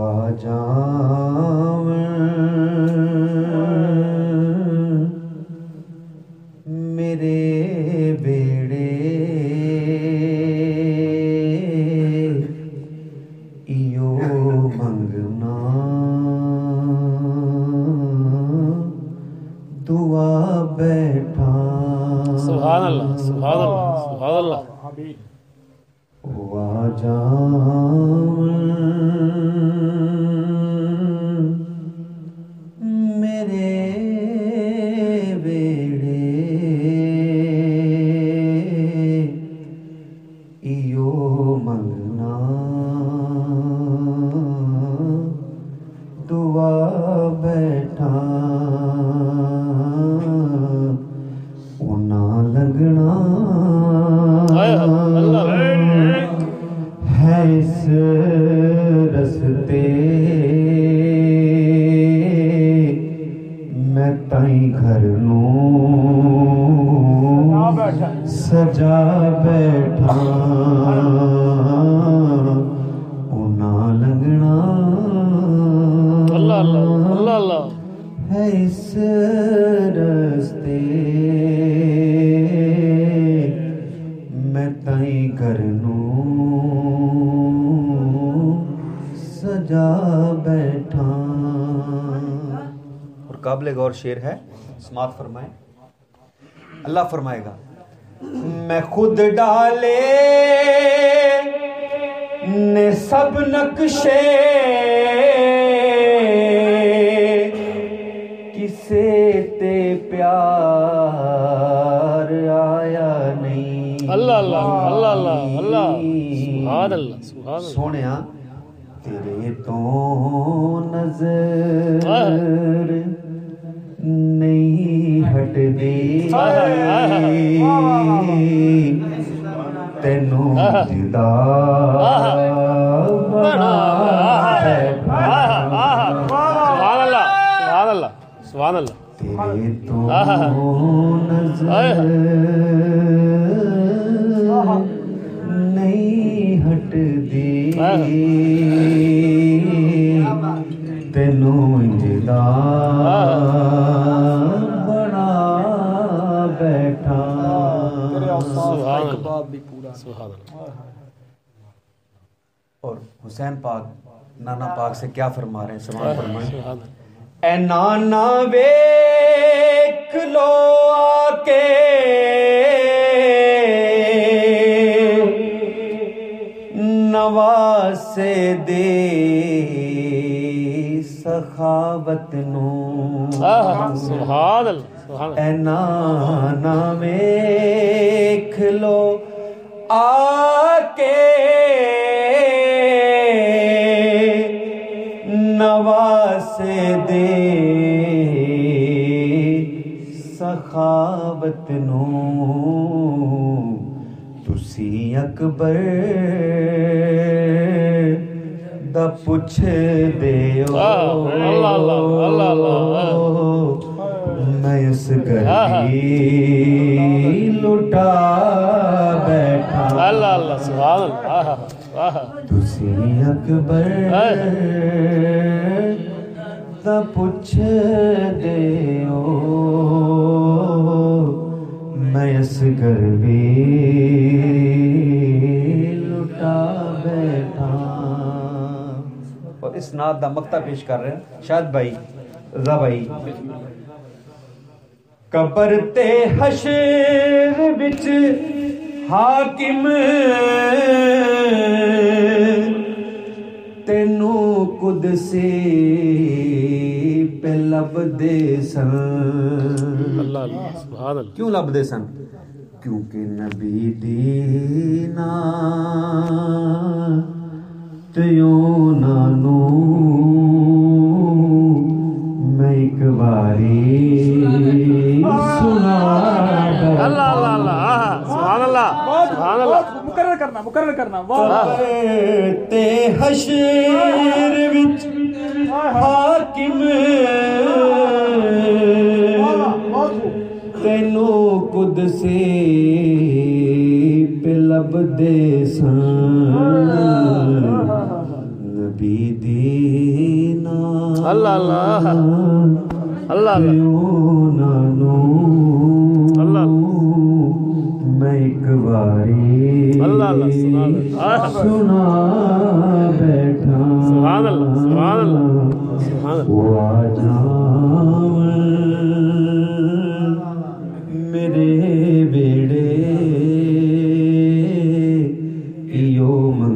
आ जावन मेरे बेड़े इयो मंगना दुआ बैठा। सुभान अल्लाह सुभान अल्लाह सुभान अल्लाह। आ जावन मेरे बेड़े इयो मंगना दुआ बैठा। उना लगना है इस रस्ते मैं ताई घर नूं सजा बैठा। उना लगना अल्लाह अल्लाह अल्लाह अल्लाह है इस रस्ते मैं ताई घर नूं सजा बैठा। और काबिल गौर शेर है, समात फरमाए। अल्लाह फरमाएगा मैं खुद डाले ने सब नक्शे किसे ते प्यार आया नहीं। अल्लाह अल्लाह अल्लाह अल्लाह अल्लाह सुभान अल्लाह सुभान अल्लाह। सोनिया तेरे तो नजर नहीं हटदी तेनू जिदा बना सुभान अल्लाह सुभान अल्लाह सुभान अल्लाह। तेरे तो नजर नहीं हटदी तेनू जिदा बना बैठा। सुभान अल्लाह सुभान अल्लाह। और हुसैन पाक नाना पाक से क्या फरमा रहे हैं, समान फरमाएं। सुभान ए नाना वेख लो आके नवासे दे सखावत नूं। सुभान अल्लाह सुभान ए नाना वेख लो आके नवासे दे सखावत नूं। तुसी अकबर दा पुछ देओ अल्लाह अल्लाह अल्लाह अल्लाह। मैं इस गली लुटा बैठा। अल्लाह अल्लाह सुभान अल्लाह। तुसी अकबर दा पुछ देओ मैं इस गली लुटा बैठा। और इस नात दा मक्ता पेश कर रहे हैं शाद भाई रजा भाई। कबर ते हशर विच हाकिम तेनू कुदसी पे लभदे सन। अल्लाह अल्लाह सुभान अल्लाह। क्यों लभदे सन? क्योंकि नबी दीना नानू मैं एक बारी सुना। अल्लाह अल्लाह अल्लाह सुभान अल्लाह सुभान अल्लाह। मुकर्रर करना वाह। ते हशर विच हाकिम तेनू कुदसी पे लभदे सन। नबी दी اللہ اللہ اللہ اللہ میں ایک باری اللہ سنا بیٹھا سبحان اللہ سبحان اللہ سبحان اللہ وہ آ جاون میرے بیڑے یوم